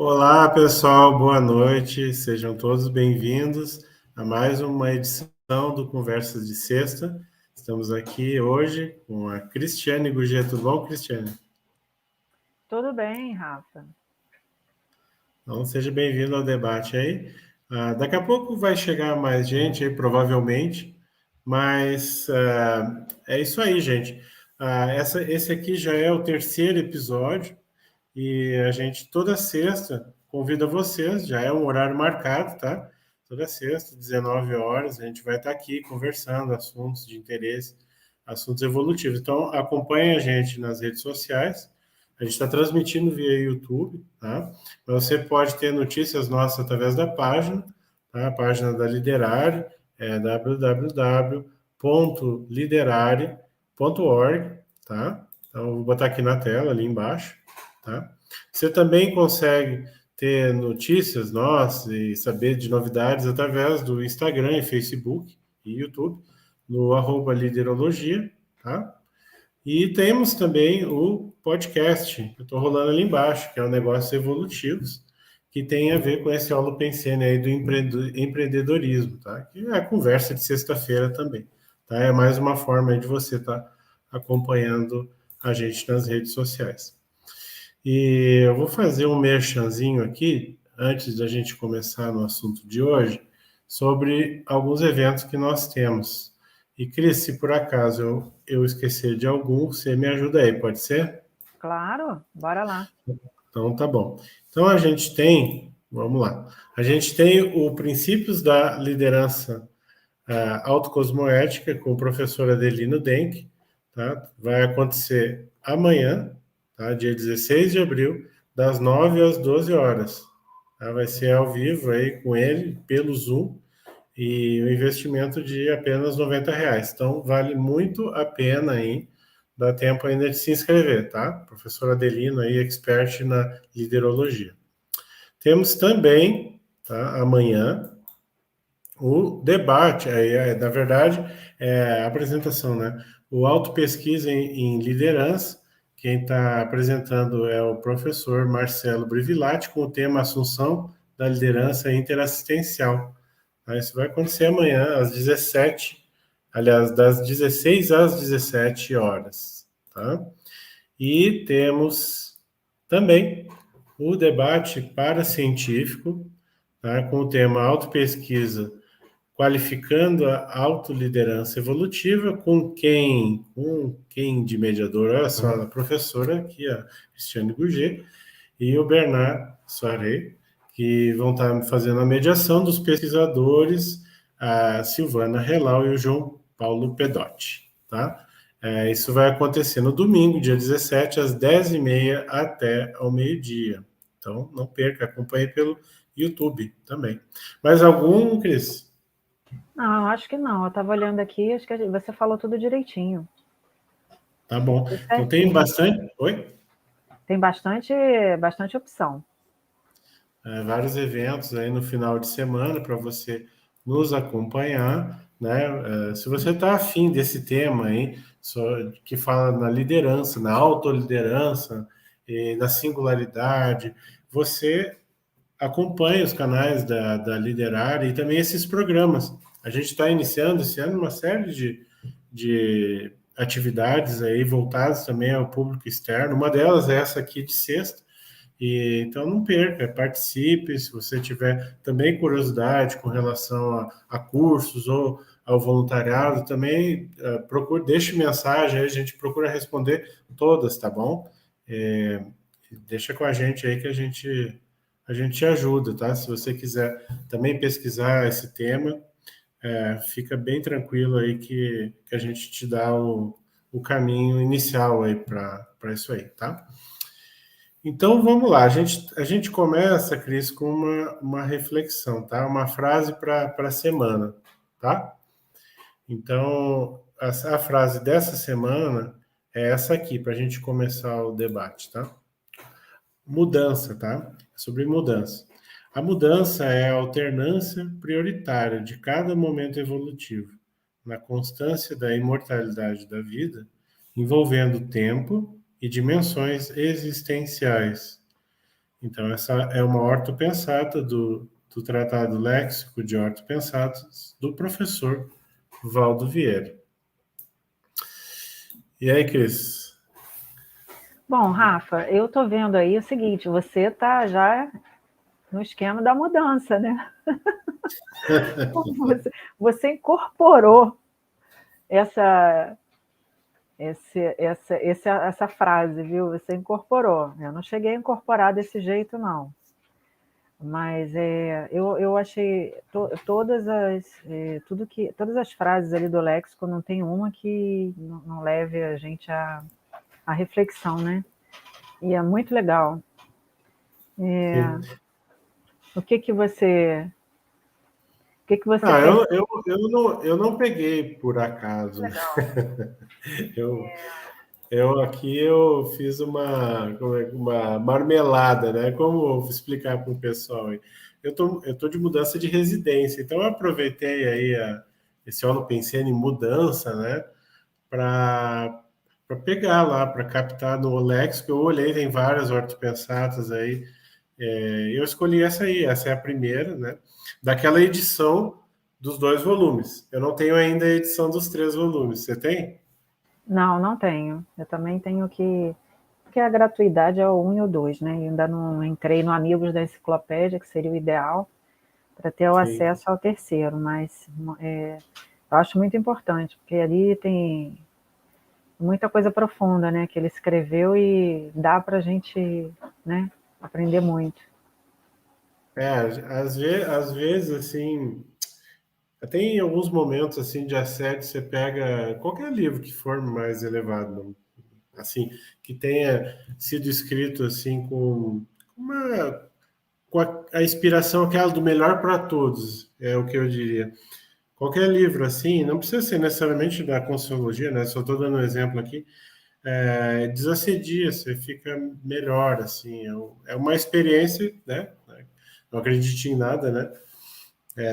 Olá, pessoal, boa noite. Sejam todos bem-vindos a mais uma edição do Conversas de Sexta. Estamos aqui hoje com a Cristiane Gugê. Tudo bom, Cristiane? Tudo bem, Rafa. Então, seja bem-vindo ao debate aí. Daqui a pouco vai chegar mais gente aí, provavelmente, mas é isso aí, gente. Esse aqui já é o terceiro episódio. E a gente toda sexta convida vocês, já é um horário marcado, tá? Toda sexta, 19 horas, a gente vai estar aqui conversando assuntos de interesse, assuntos evolutivos. Então, acompanhe a gente nas redes sociais. A gente está transmitindo via YouTube, tá? Mas você pode ter notícias nossas através da página, tá? A página da Liderare é www.liderare.org, tá? Então, eu vou botar aqui na tela, ali embaixo. Tá? Você também consegue ter notícias nossas e saber de novidades através do Instagram e Facebook e YouTube, no @liderologia, tá? E temos também o podcast, que eu estou rolando ali embaixo, que é o Negócios Evolutivos, que tem a ver com esse holopensene aí do empreendedorismo, tá? Que é a conversa de sexta-feira também, tá? É mais uma forma aí de você estar acompanhando a gente nas redes sociais. E eu vou fazer um merchanzinho aqui, antes da gente começar no assunto de hoje, sobre alguns eventos que nós temos. E, Cris, se por acaso eu esquecer de algum, você me ajuda aí, pode ser? Claro, bora lá. Então, tá bom. Então, a gente tem, vamos lá, a gente tem o Princípios da Liderança Autocosmoética com o professor Adelino Denk, tá? Vai acontecer amanhã, tá? Dia 16 de abril, das 9 às 12 horas. Tá? Vai ser ao vivo aí com ele, pelo Zoom, e o investimento de apenas R$ 90. Então, vale muito a pena aí, dá tempo ainda de se inscrever, tá? Professor Adelino aí, expert na liderologia. Temos também, tá, amanhã, o debate, na verdade, é a apresentação, né? O Autopesquisa em Liderança, quem está apresentando é o professor Marcelo Brivilati, com o tema Assunção da Liderança Interassistencial. Tá? Isso vai acontecer amanhã, às 17, aliás, das 16 às 17 horas. Tá? E temos também o debate paracientífico, tá? Com o tema Autopesquisa qualificando a autoliderança evolutiva com quem de mediador, olha só, a professora aqui, a Cristiane Gouget, e o Bernard Soare, que vão estar fazendo a mediação dos pesquisadores, a Silvana Relau e o João Paulo Pedotti, tá? Isso vai acontecer no domingo, dia 17, às 10h30 até ao meio-dia. Então, não perca, acompanhe pelo YouTube também. Mais algum, Cris? Não, acho que não. Eu estava olhando aqui, acho que você falou tudo direitinho. Tá bom. Tudo Então tem certinho. bastante. Oi? Tem bastante opção. Vários eventos aí no final de semana para você nos acompanhar, né? Se você está afim desse tema aí, que fala na liderança, na autoliderança, e na singularidade, você acompanha os canais da Liderar e também esses programas. A gente está iniciando esse ano uma série de atividades aí voltadas também ao público externo. Uma delas é essa aqui de sexta. E, então não perca, participe. Se você tiver também curiosidade com relação a cursos ou ao voluntariado, também procure, deixe mensagem, aí a gente procura responder todas, tá bom? É, deixa com a gente aí que a gente te ajuda, tá? Se você quiser também pesquisar esse tema, fica bem tranquilo aí que a gente te dá o caminho inicial aí para isso aí, tá? Então vamos lá, a gente começa, Cris, com uma reflexão, tá? Uma frase para a semana, tá? Então, a frase dessa semana é essa aqui, para a gente começar o debate, tá? Mudança, tá? Sobre mudança. A mudança é a alternância prioritária de cada momento evolutivo, na constância da imortalidade da vida, envolvendo tempo e dimensões existenciais. Então, essa é uma ortopensata do Tratado Léxico de Ortopensatas do professor Valdo Vieira. E aí, Cris? Bom, Rafa, eu tô vendo aí o seguinte, você tá já no esquema da mudança, né? Você incorporou essa, essa frase, viu? Você incorporou. Eu não cheguei a incorporar desse jeito, não. Mas eu achei todas as frases ali do léxico, não tem uma que não leve a gente à reflexão, né? E é muito legal. Sim. O que você Ah, pegou? eu não peguei por acaso, né? Legal. Eu, eu fiz uma marmelada, né? Como eu vou explicar para o pessoal aí? Eu tô de mudança de residência, então eu aproveitei aí esse ano pensando em mudança, né? Para pegar lá, para captar no Olex, que eu olhei, tem várias ortopensatas aí. Eu escolhi essa aí, essa é a primeira, né? Daquela edição dos 2 volumes. Eu não tenho ainda a edição dos 3 volumes. Você tem? Não, não tenho. Eu também tenho que. Porque a gratuidade é o 1 e o 2, né? Eu ainda não entrei no Amigos da Enciclopédia, que seria o ideal, para ter o Sim. acesso ao terceiro, mas eu acho muito importante, porque ali tem muita coisa profunda, né, que ele escreveu e dá para a gente, né, aprender muito. Às vezes, assim, até em alguns momentos, assim, de assédio, você pega qualquer livro que for mais elevado, assim, que tenha sido escrito, assim, uma, com a inspiração aquela do melhor para todos, é o que eu diria. Qualquer livro, assim, não precisa ser necessariamente da Conscienciologia, né? Só estou dando um exemplo aqui. Desassedia, você fica melhor, assim. É uma experiência, né? Não acredite em nada, né?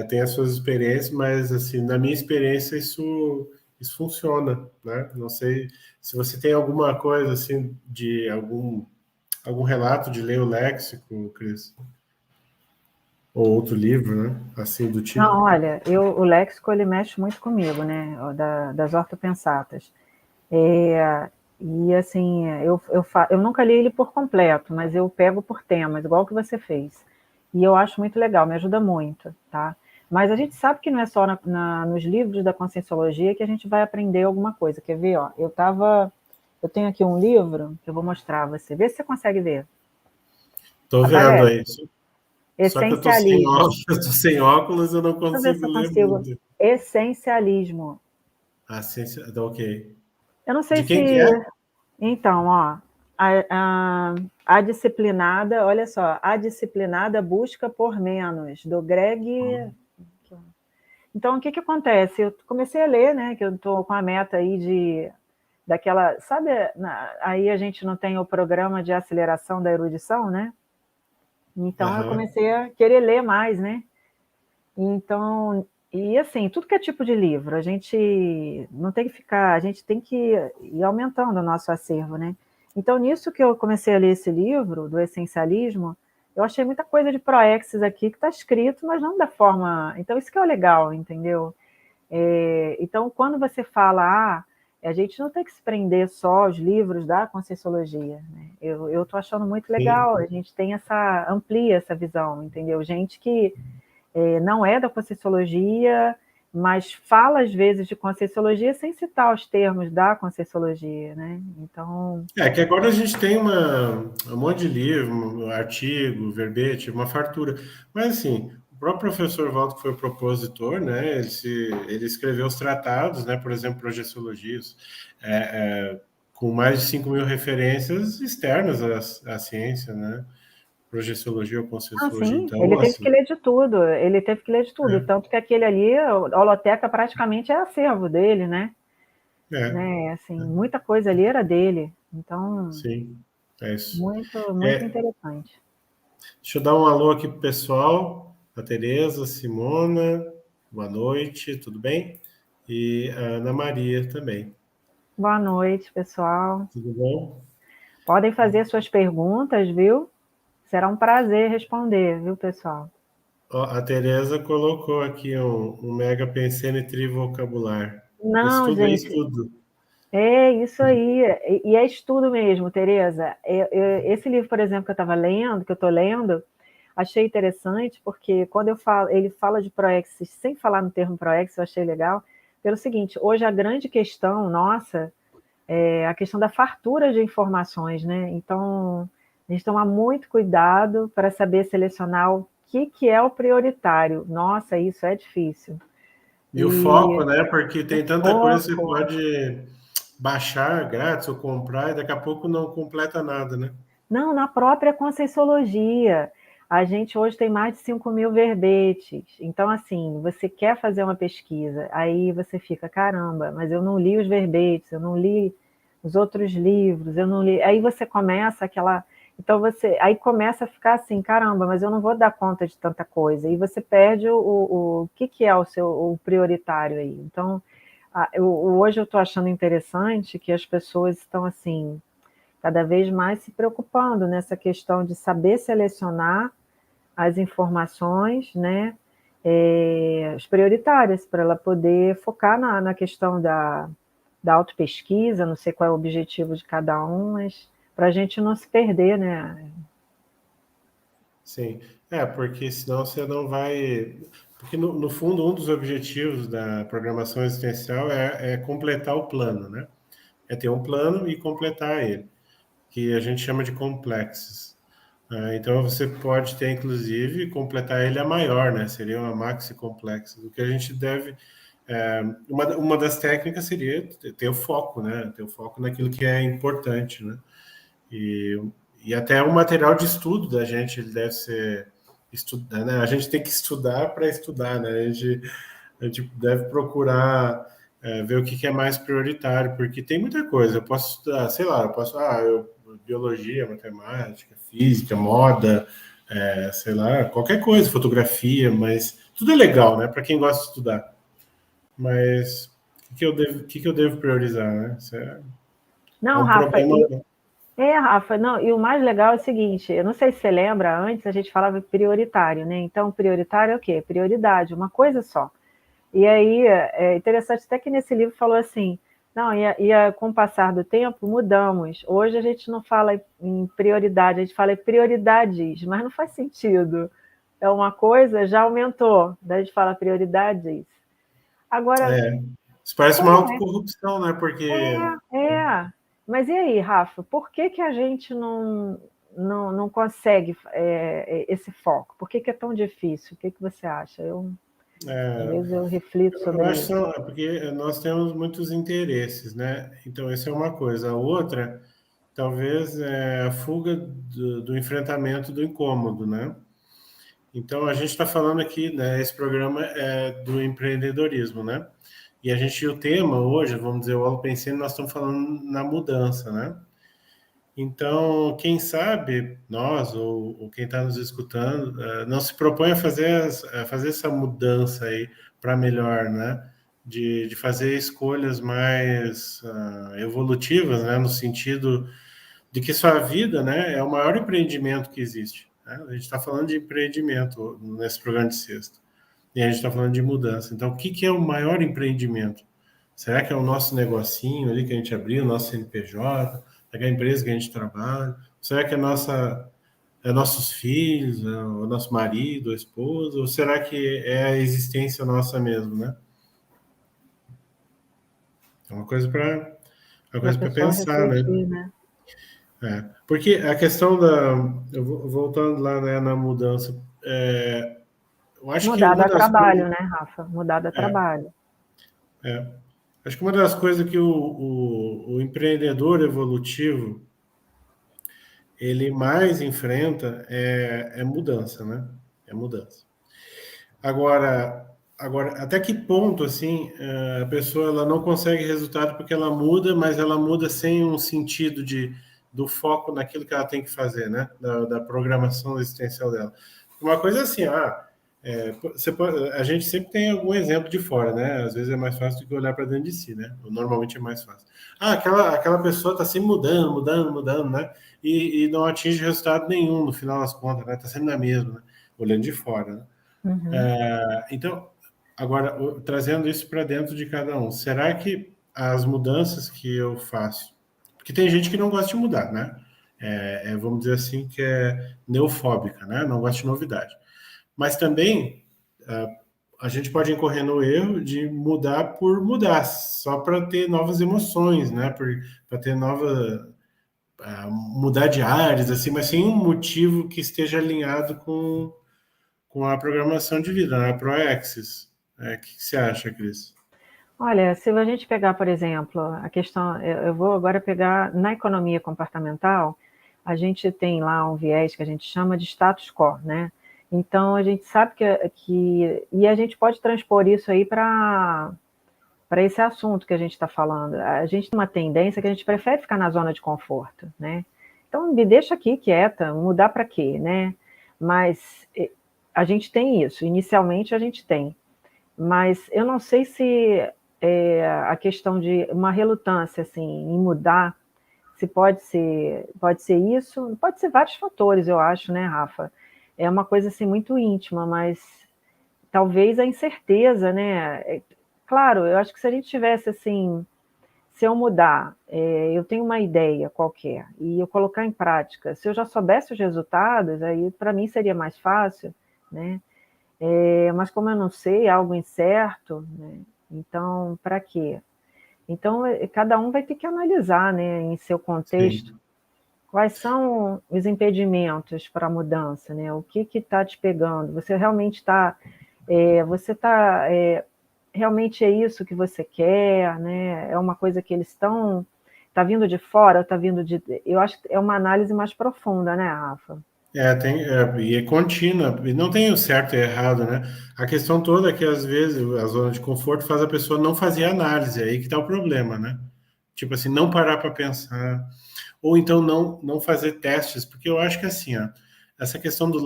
Tem as suas experiências, mas, assim, na minha experiência, isso funciona, né? Não sei se você tem alguma coisa, assim, de algum relato de ler o léxico, Cris, ou outro livro, né? Assim, do tipo. Não, olha, o léxico ele mexe muito comigo, né, das ortopensatas. E assim, eu nunca li ele por completo, mas eu pego por temas, igual que você fez. E eu acho muito legal, me ajuda muito, tá? Mas a gente sabe que não é só nos livros da Conscienciologia que a gente vai aprender alguma coisa. Quer ver, ó? Eu tenho aqui um livro que eu vou mostrar a você. Vê se você consegue ver. Tô vendo Aparece. aí. Só que eu tô sem Essencialismo. óculos, eu tô sem óculos, eu não Deixa eu ver se consigo eu ler consigo. muito. Essencialismo. A ciência, tá ok. Eu não sei De se. quem que é? Então, ó, a disciplinada, olha só, a disciplinada busca por menos, do Greg. Então, o que que acontece? Eu comecei a ler, né, que eu estou com a meta aí daquela, sabe, aí a gente não tem o programa de aceleração da erudição, né? Então, eu Aham. comecei a querer ler mais, né? Então, e assim, tudo que é tipo de livro, a gente não tem que ficar, a gente tem que ir aumentando o nosso acervo, né? Então, nisso que eu comecei a ler esse livro, do essencialismo, eu achei muita coisa de proexis aqui que está escrito, mas não da forma. Então, isso que é o legal, entendeu? Então, quando você fala, a gente não tem que se prender só aos livros da Conscienciologia, né? Eu estou achando muito Sim. legal, a gente tem amplia essa visão, entendeu? Gente que não é da Conscienciologia, mas fala às vezes de Conscienciologia sem citar os termos da Conscienciologia, né? Então, É que agora a gente tem um monte de livro, um artigo, verbete, uma fartura. Mas, assim, o próprio professor Waldo, que foi o propositor, né? Ele escreveu os tratados, né? Por exemplo, projeciologias, com mais de 5.000 referências externas à ciência, né? Projeciologia ou conscienciologia. sim, Então, ele teve que assim, ler de tudo, ele teve que ler de tudo, é, tanto que aquele ali, a holoteca praticamente é acervo dele, é, né? Assim, muita coisa ali era dele, então, sim, é isso. muito, muito É, interessante. deixa eu dar um alô aqui pro pessoal. A Tereza, Simona, boa noite, tudo bem? E a Ana Maria também. Boa noite, pessoal. Tudo bom? Podem fazer suas perguntas, viu? Será um prazer responder, viu, pessoal? Ó, a Tereza colocou aqui um Mega Pensene Trivocabular. Não, Estudo é gente, estudo. é isso aí. E é estudo mesmo, Tereza. Esse livro, por exemplo, que eu estava lendo, que eu estou lendo, achei interessante, porque quando ele fala de proexis, sem falar no termo proexis, eu achei legal, pelo seguinte, hoje a grande questão nossa é a questão da fartura de informações, né? Então, a gente tomar muito cuidado para saber selecionar o que é o prioritário. Nossa, isso é difícil. E o foco, E né? Porque o tem tanta coisa que você foco. pode baixar grátis ou comprar e daqui a pouco não completa nada, né? Não, na própria Conscienciologia. A gente hoje tem mais de 5.000 verbetes. Então, assim, você quer fazer uma pesquisa, aí você fica, caramba, mas eu não li os verbetes, eu não li os outros livros, eu não li. Aí você começa aquela. Então você. Aí começa a ficar assim, caramba, mas eu não vou dar conta de tanta coisa. E você perde o que é o prioritário aí. Então, hoje eu estou achando interessante que as pessoas estão assim cada vez mais se preocupando nessa questão de saber selecionar as informações, né, as prioritárias, para ela poder focar na questão da autopesquisa, não sei qual é o objetivo de cada um, mas para a gente não se perder, né? Sim. É, porque senão você não vai. Porque no fundo, um dos objetivos da programação existencial é completar o plano, né? É ter um plano e completar ele, que a gente chama de complexos. Então você pode ter, inclusive, completar ele a maior, né? Seria uma maxi complexa. O que a gente deve. Uma das técnicas seria ter o foco, né? Ter o foco naquilo que é importante, né? E, e até o material de estudo da gente ele deve ser estudar, né? A gente tem que estudar para estudar, né? A gente deve procurar ver o que é mais prioritário, porque tem muita coisa. Eu posso estudar, sei lá, biologia, matemática, física, moda, sei lá, qualquer coisa, fotografia, mas tudo é legal, né? Para quem gosta de estudar. Mas o que eu devo priorizar, né? Isso é Não, um Rafa, problema. Rafa, não, e o mais legal é o seguinte, eu não sei se você lembra, antes a gente falava prioritário, né? Então, prioritário é o quê? Prioridade, uma coisa só. E aí é interessante até que nesse livro falou assim, não, com o passar do tempo mudamos. Hoje a gente não fala em prioridade, a gente fala em prioridades, mas não faz sentido. É uma coisa, já aumentou, daí a gente fala prioridades. Agora, É, isso parece uma como autocorrupção, né? Porque mas e aí, Rafa, por que que a gente não consegue esse foco? Por que que é tão difícil? O que que você acha? Às é, vezes eu reflito eu sobre acho que isso. porque nós temos muitos interesses, né? Então, essa é uma coisa. A outra, talvez, é a fuga do enfrentamento do incômodo, né? Então, a gente está falando aqui, né? Esse programa é do empreendedorismo, né? E o tema hoje, vamos dizer, o Algo Pensando, nós estamos falando na mudança, né? Então, quem sabe nós ou quem está nos escutando não se propõe a fazer essa mudança aí para melhor, né? De fazer escolhas mais evolutivas, né? No sentido de que sua vida, né, é o maior empreendimento que existe. Né? A gente está falando de empreendimento nesse programa de sexta. E a gente está falando de mudança. Então, o que é o maior empreendimento? Será que é o nosso negocinho ali que a gente abriu, o nosso CNPJ? Será que é a empresa que a gente trabalha? Será que é nossos filhos, o nosso marido, a esposa? Ou será que é a existência nossa mesmo, né? É uma Para a coisa para pessoa pensar, né? refletir, né? Porque a questão voltando lá, né, na mudança, eu acho que Mudar uma dá das coisas, trabalho, né, Rafa? Mudar dá é, trabalho. é, acho que uma das coisas que o empreendedor evolutivo ele mais enfrenta é mudança, né? É mudança. Agora, até que ponto assim a pessoa ela não consegue resultado porque ela muda, mas ela muda sem um sentido do foco naquilo que ela tem que fazer, né? Da programação existencial dela. Uma coisa assim, A gente sempre tem algum exemplo de fora, né? Às vezes é mais fácil do que olhar para dentro de si, né? Normalmente é mais fácil. Ah, aquela pessoa está sempre mudando, mudando, mudando, né? E não atinge resultado nenhum no final das contas, né? Está sempre na mesma, né? Olhando de fora, né? Uhum. Então, agora, trazendo isso para dentro de cada um, será que as mudanças que eu faço, porque tem gente que não gosta de mudar, né? Vamos dizer assim, que é neofóbica, né? Não gosta de novidade. Mas também a gente pode incorrer no erro de mudar por mudar, só para ter novas emoções, né? Para ter mudar de áreas, assim, mas sem um motivo que esteja alinhado com a programação de vida, né? A ProAxis. O que você acha, Cris? Olha, se a gente pegar, por exemplo, a questão, eu vou agora pegar na economia comportamental, a gente tem lá um viés que a gente chama de status quo, né? Então a gente sabe e a gente pode transpor isso aí para esse assunto que a gente está falando. A gente tem uma tendência que a gente prefere ficar na zona de conforto, né? Então me deixa aqui quieta, mudar para quê, né? Mas a gente tem isso, inicialmente a gente tem. Mas eu não sei se a questão de uma relutância assim, em mudar, se pode ser isso, pode ser vários fatores, eu acho, né, Rafa? É uma coisa assim muito íntima, mas talvez a incerteza, né? Claro, eu acho que se a gente tivesse assim, se eu mudar, eu tenho uma ideia qualquer e eu colocar em prática, se eu já soubesse os resultados, aí para mim seria mais fácil, né? Mas como eu não sei, é algo incerto, né? Então, para quê? Então, cada um vai ter que analisar, né, em seu contexto, Sim, quais são os impedimentos para a mudança, né? O que está te pegando? Você realmente está, realmente é isso que você quer, né? É uma coisa que eles está vindo de fora, está vindo de, eu acho que é uma análise mais profunda, né, Rafa? e é contínua, e não tem o certo e errado, né? A questão toda é que, às vezes, a zona de conforto faz a pessoa não fazer análise, aí que está o problema, né? Tipo assim, não parar para pensar, ou então não fazer testes, porque eu acho que assim, ó, essa questão dos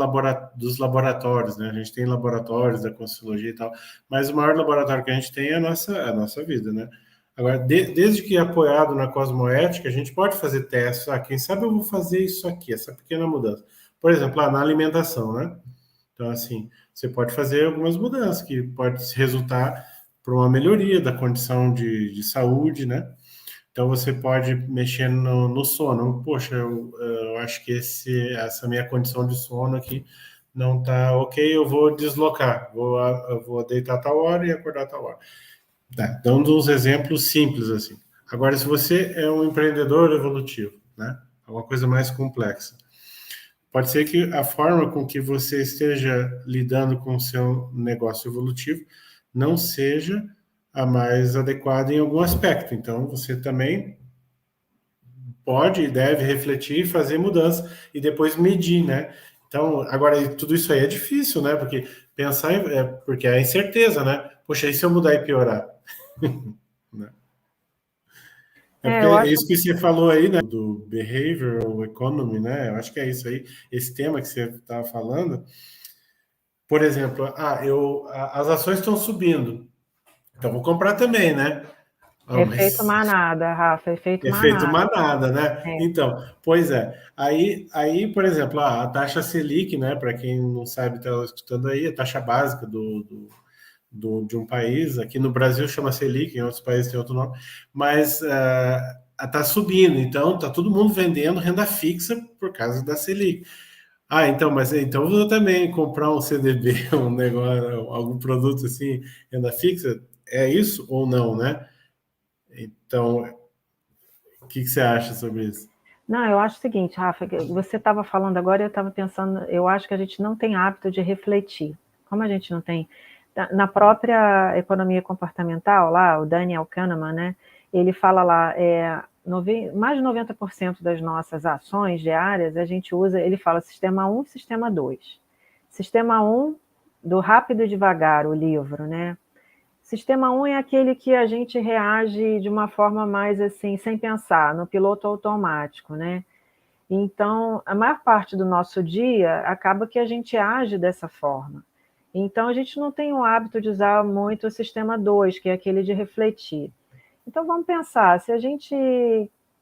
laboratórios, né? A gente tem laboratórios da Consciologia e tal, mas o maior laboratório que a gente tem é a nossa vida, né? Agora, desde que é apoiado na cosmoética, a gente pode fazer testes. Ah, quem sabe eu vou fazer isso aqui, essa pequena mudança. Por exemplo, na alimentação, né? Então, assim, você pode fazer algumas mudanças que pode resultar para uma melhoria da condição de saúde, né? Então você pode mexer no sono. Poxa, eu acho que essa minha condição de sono aqui não está ok, eu vou deslocar, eu vou deitar a tal hora e acordar a tal hora. Tá, dando uns exemplos simples assim. Agora, se você é um empreendedor evolutivo, né? É uma coisa mais complexa. Pode ser que a forma com que você esteja lidando com o seu negócio evolutivo não seja a mais adequada em algum aspecto. Então, você também pode e deve refletir e fazer mudança e depois medir, né? Então, agora, tudo isso aí é difícil, né? Porque pensar, porque é a incerteza, né? Poxa, e se eu mudar e piorar? Né? É porque Eu é acho isso que você falou aí, né? Do behavioral economy, né? Eu acho que é isso aí, esse tema que você estava falando. Por exemplo, as ações estão subindo, então vou comprar também, né? Ah, efeito mas manada, Rafa, efeito efeito manada. manada, né? É. Então, pois é. Aí, por exemplo, a taxa Selic, né? Para quem não sabe, está escutando aí, a taxa básica de um país, aqui no Brasil chama Selic, em outros países tem outro nome, mas está subindo, então está todo mundo vendendo renda fixa por causa da Selic. Ah, então, mas então eu vou também comprar um CDB, um negócio, algum produto assim, renda fixa, é isso ou não, né? Então, o que você acha sobre isso? Não, eu acho o seguinte, Rafa, que você estava falando agora, eu estava pensando, eu acho que a gente não tem hábito de refletir. Como a gente não tem. Na própria economia comportamental, lá, o Daniel Kahneman, né, ele fala lá, mais de 90% das nossas ações diárias, a gente usa, ele fala sistema um, sistema 2. Sistema um do Rápido e Devagar, o livro, né? Sistema um é aquele que a gente reage de uma forma mais assim, sem pensar, no piloto automático, né? Então, a maior parte do nosso dia acaba que a gente age dessa forma. Então, a gente não tem o hábito de usar muito o sistema 2, que é aquele de refletir. Então, vamos pensar, se a gente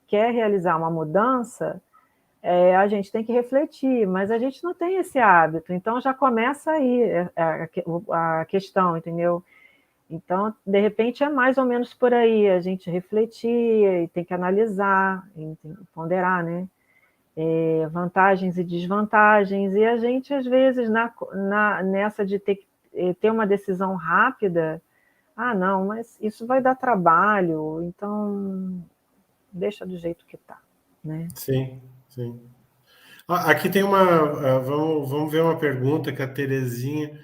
quer realizar uma mudança, a gente tem que refletir, mas a gente não tem esse hábito, então já começa aí a questão, entendeu? Então, de repente, é mais ou menos por aí, a gente refletir, e tem que analisar, tem que ponderar, né? Vantagens e desvantagens, e a gente, às vezes, nessa de ter uma decisão rápida, não, mas isso vai dar trabalho, então deixa do jeito que está, né? Sim, sim. Aqui tem uma. Vamos ver uma pergunta que a Terezinha.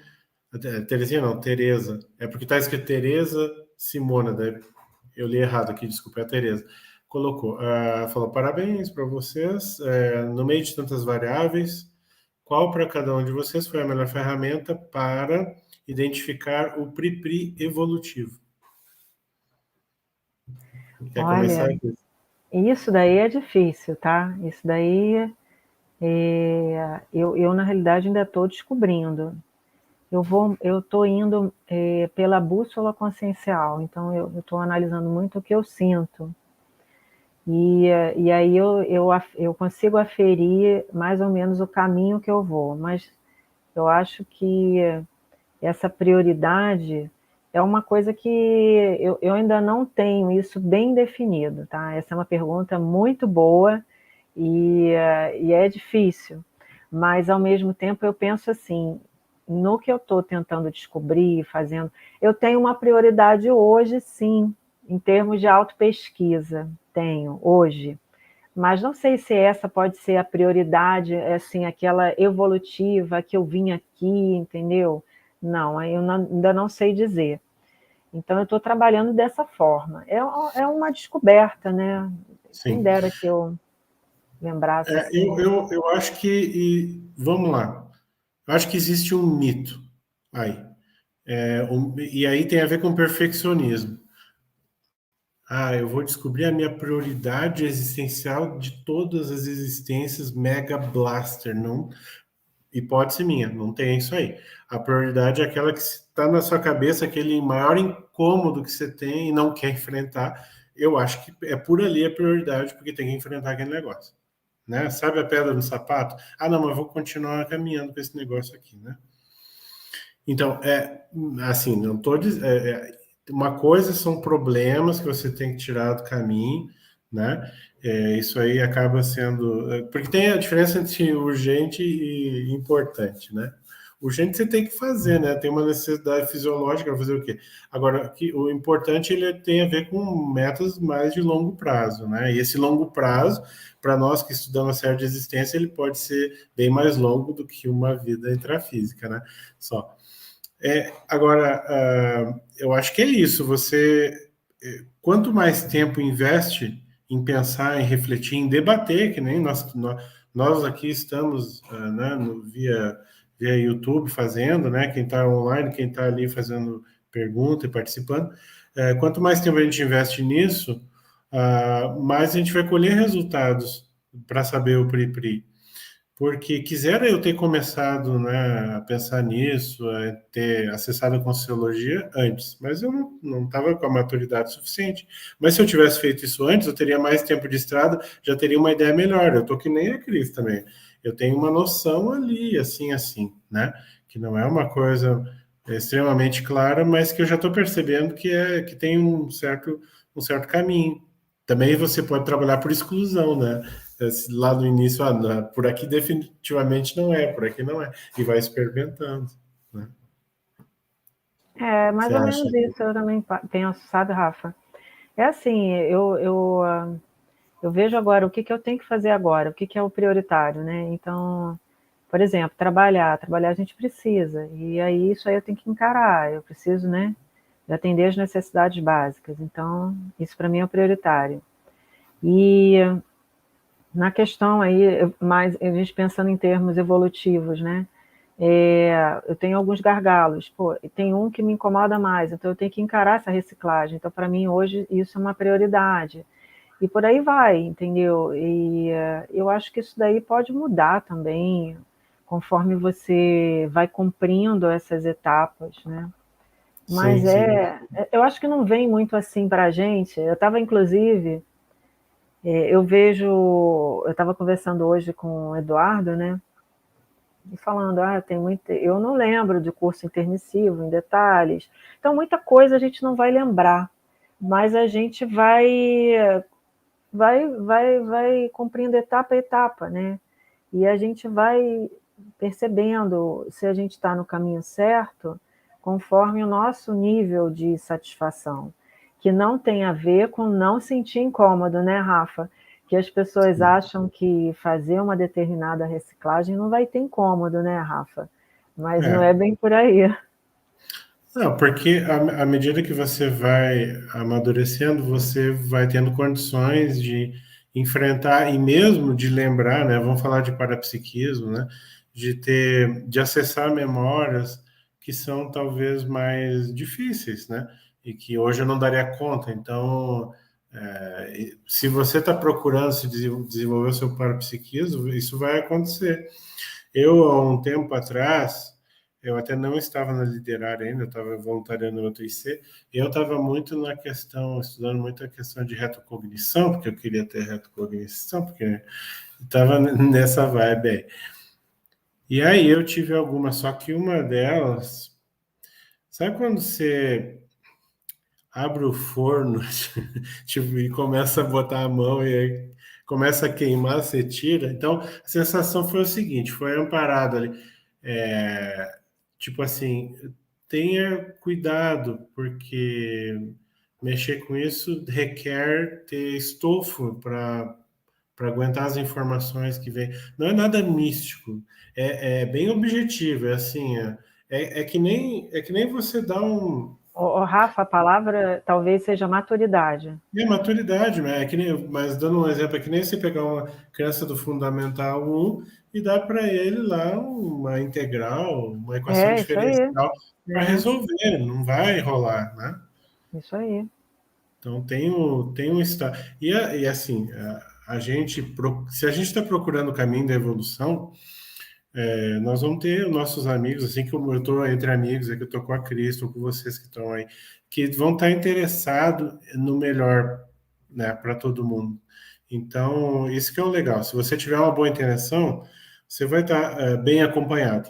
Terezinha não, Tereza. É porque está escrito Tereza Simona, né? Eu li errado aqui, desculpa, é a Tereza. Colocou, falou: parabéns para vocês. No meio de tantas variáveis, qual para cada um de vocês foi a melhor ferramenta para identificar o PRI-PRI evolutivo? Quer começar Olha, aqui? isso daí é difícil, tá? Isso daí, eu na realidade ainda estou descobrindo. Eu estou indo pela bússola consciencial, então eu estou analisando muito o que eu sinto. E aí eu consigo aferir mais ou menos o caminho que eu vou, mas eu acho que essa prioridade é uma coisa que eu ainda não tenho isso bem definido, tá? Essa é uma pergunta muito boa e é difícil, mas ao mesmo tempo eu penso assim, no que eu estou tentando descobrir, fazendo, eu tenho uma prioridade hoje, sim, em termos de autopesquisa, tenho hoje, mas não sei se essa pode ser a prioridade, assim, aquela evolutiva que eu vim aqui, entendeu? Não, ainda não sei dizer. Então, eu estou trabalhando dessa forma. É uma descoberta, né? Quem Sim. dera que eu lembrasse assim. Eu acho que. Vamos lá. Eu acho que existe um mito aí. E aí tem a ver com perfeccionismo. Eu vou descobrir a minha prioridade existencial de todas as existências Mega Blaster. Não, hipótese minha, não tem isso aí. A prioridade é aquela que está na sua cabeça, aquele maior incômodo que você tem e não quer enfrentar. Eu acho que é por ali a prioridade, porque tem que enfrentar aquele negócio. Né? Sabe a pedra no sapato? Não, mas eu vou continuar caminhando com esse negócio aqui, né? Então, assim, não tô dizendo. Uma coisa são problemas que você tem que tirar do caminho, né? Isso aí acaba sendo. Porque tem a diferença entre urgente e importante, né? Urgente você tem que fazer, né? Tem uma necessidade fisiológica para fazer o quê? Agora, o importante ele tem a ver com metas mais de longo prazo, né? E esse longo prazo, para nós que estudamos a série de existência, ele pode ser bem mais longo do que uma vida intrafísica, né? Só. Agora, eu acho que é isso. Quanto mais tempo investe em pensar, em refletir, em debater, que nem nós aqui estamos, né, via YouTube fazendo, né? Quem está online, quem está ali fazendo pergunta e participando. Quanto mais tempo a gente investe nisso, mais a gente vai colher resultados para saber o PRI-PRI. Porque quisera eu ter começado, né, a pensar nisso, a ter acessado a Conscienciologia antes, mas eu não estava com a maturidade suficiente. Mas se eu tivesse feito isso antes, eu teria mais tempo de estrada, já teria uma ideia melhor. Eu tô que nem a Cris também. Eu tenho uma noção ali, assim, né? Que não é uma coisa extremamente clara, mas que eu já estou percebendo que tem um certo caminho. Também você pode trabalhar por exclusão, né? Lá no início, por aqui definitivamente não é, por aqui não é, e vai experimentando, né? É mais Você ou acha? menos isso, eu também penso, sabe, Rafa? É assim, eu vejo agora o que eu tenho que fazer agora, o que é o prioritário, né? Então, por exemplo, trabalhar a gente precisa, e aí isso aí eu tenho que encarar, eu preciso, né, de atender as necessidades básicas, então isso para mim é o prioritário. E na questão aí, mais a gente pensando em termos evolutivos, né, eu tenho alguns gargalos, tem um que me incomoda mais, então eu tenho que encarar essa reciclagem, então para mim hoje isso é uma prioridade. E por aí vai, entendeu? E eu acho que isso daí pode mudar também, conforme você vai cumprindo essas etapas, né? Mas Sim, sim. eu acho que não vem muito assim para a gente. Eu estava, inclusive, eu estava conversando hoje com o Eduardo, né? E falando, tem muito, eu não lembro de curso intermissivo em detalhes. Então, muita coisa a gente não vai lembrar, mas a gente vai cumprindo etapa a etapa, né? E a gente vai percebendo se a gente está no caminho certo, conforme o nosso nível de satisfação, que não tem a ver com não sentir incômodo, né, Rafa? Que as pessoas Sim. acham que fazer uma determinada reciclagem não vai ter incômodo, né, Rafa? Mas não é É. bem por aí. Não, porque à medida que você vai amadurecendo, você vai tendo condições de enfrentar e mesmo de lembrar, né? Vamos falar de parapsiquismo, né? De acessar memórias que são talvez mais difíceis, né? E que hoje eu não daria conta. Então, se você está procurando se desenvolver o seu parapsiquismo, isso vai acontecer. Eu, há um tempo atrás, eu até não estava na literária ainda, eu estava voluntariando no outro IC, e eu estava muito na questão, estudando muito a questão de retrocognição, porque eu queria ter retrocognição, porque estava nessa vibe aí. E aí eu tive algumas, só que uma delas, sabe quando você abre o forno, tipo, e começa a botar a mão e aí começa a queimar, você tira. Então, a sensação foi o seguinte, foi amparado ali. Tipo assim, tenha cuidado, porque mexer com isso requer ter estofo para aguentar as informações que vêm. Não é nada místico, é bem objetivo, é assim, é que nem você dá um. Rafa, a palavra talvez seja maturidade. É maturidade, né? É que nem, mas dando um exemplo, é que nem você pegar uma criança do Fundamental 1 e dar para ele lá uma integral, uma equação É, isso aí. diferencial para É, resolver, não vai rolar, né? isso aí. Então tem um estado. E assim, a gente, se a gente está procurando o caminho da evolução, nós vamos ter nossos amigos, assim como eu estou entre amigos, aqui eu estou com a Cris, estou com vocês que estão aí, que vão estar interessados no melhor, né, para todo mundo. Então, isso que é o legal. Se você tiver uma boa intenção, você vai estar bem acompanhado,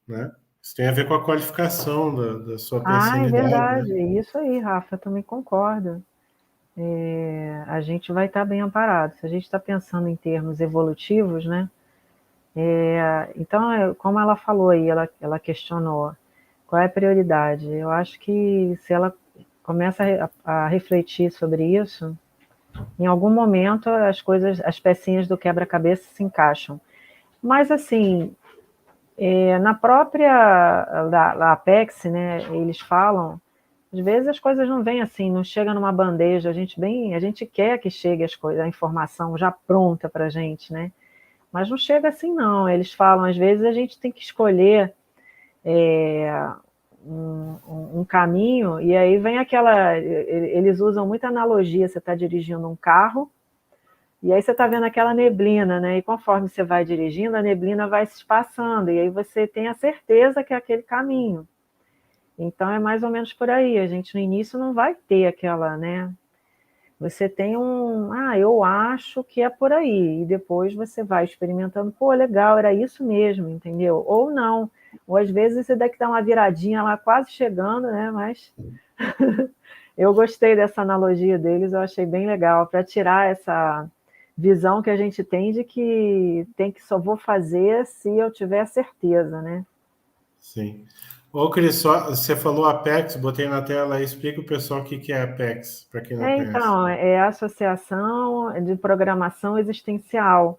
né? Isso tem a ver com a qualificação da sua É pensanidade, né? verdade. Isso aí, Rafa, eu também concordo. A gente vai estar bem amparado. Se a gente está pensando em termos evolutivos, né? Então, como ela falou aí, ela questionou qual é a prioridade. Eu acho que se ela começa a refletir sobre isso, em algum momento as coisas, as pecinhas do quebra-cabeça se encaixam. Mas assim, na própria da Apex, né, eles falam, às vezes as coisas não vêm assim, não chega numa bandeja, a gente quer que chegue as coisas, a informação já pronta para a gente, né? Mas não chega assim, não. Eles falam, às vezes a gente tem que escolher um caminho, e aí vem aquela. Eles usam muita analogia: você está dirigindo um carro, e aí você está vendo aquela neblina, né? E conforme você vai dirigindo, a neblina vai se espaçando, e aí você tem a certeza que é aquele caminho. Então é mais ou menos por aí. A gente no início não vai ter aquela, né? Você tem eu acho que é por aí, e depois você vai experimentando, pô, legal, era isso mesmo, entendeu? Ou não, ou às vezes você dá que dar uma viradinha lá, quase chegando, né? Mas eu gostei dessa analogia deles, eu achei bem legal, para tirar essa visão que a gente tem de que só vou fazer se eu tiver certeza, né? Sim. Ô, Cris, você falou Apex, botei na tela aí, explica o pessoal o que que é Apex, para quem não conhece. Então, é a Associação de Programação Existencial.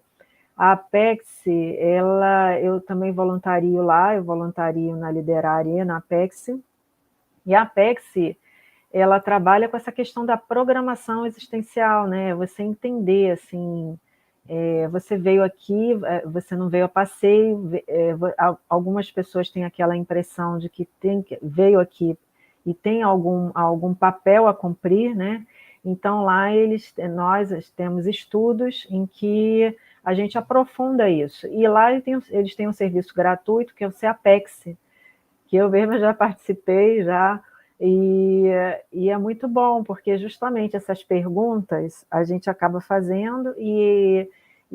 A Apex, eu também voluntario lá, eu voluntario na Lideraria, na Apex, e a Apex, ela trabalha com essa questão da programação existencial, né? Você entender, assim, você veio aqui, você não veio a passeio, algumas pessoas têm aquela impressão de que veio aqui e tem algum papel a cumprir, né? Então lá nós temos estudos em que a gente aprofunda isso. E lá eles têm um serviço gratuito, que é o CEAPEX, que eu mesma já participei, e é muito bom, porque justamente essas perguntas a gente acaba fazendo e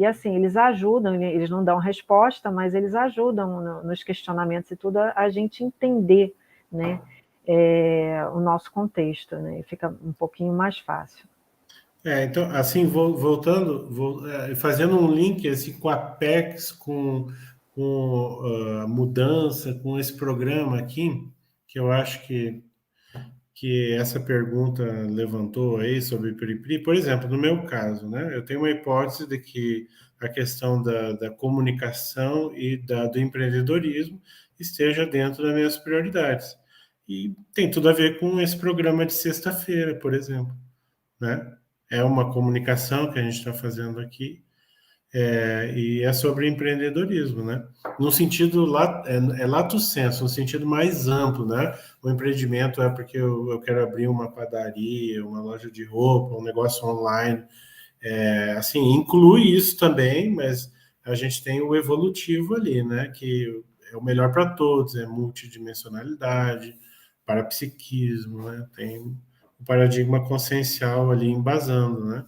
assim, eles ajudam, eles não dão resposta, mas eles ajudam nos questionamentos e tudo a gente entender, né, o nosso contexto, né, e fica um pouquinho mais fácil. Então, assim, voltando, fazendo um link assim, com a PEX, com a mudança, com esse programa aqui, que eu acho que essa pergunta levantou aí sobre Piripiri. Por exemplo, no meu caso, né, eu tenho uma hipótese de que a questão da comunicação e do empreendedorismo esteja dentro das minhas prioridades. E tem tudo a ver com esse programa de sexta-feira, por exemplo, né? É uma comunicação que a gente está fazendo aqui, e é sobre empreendedorismo, né? No sentido, lato sensu, no sentido mais amplo, né? O empreendimento é porque eu quero abrir uma padaria, uma loja de roupa, um negócio online. Assim, inclui isso também, mas a gente tem o evolutivo ali, né? Que é o melhor para todos, é multidimensionalidade, parapsiquismo, né? Tem o paradigma consciencial ali embasando, né?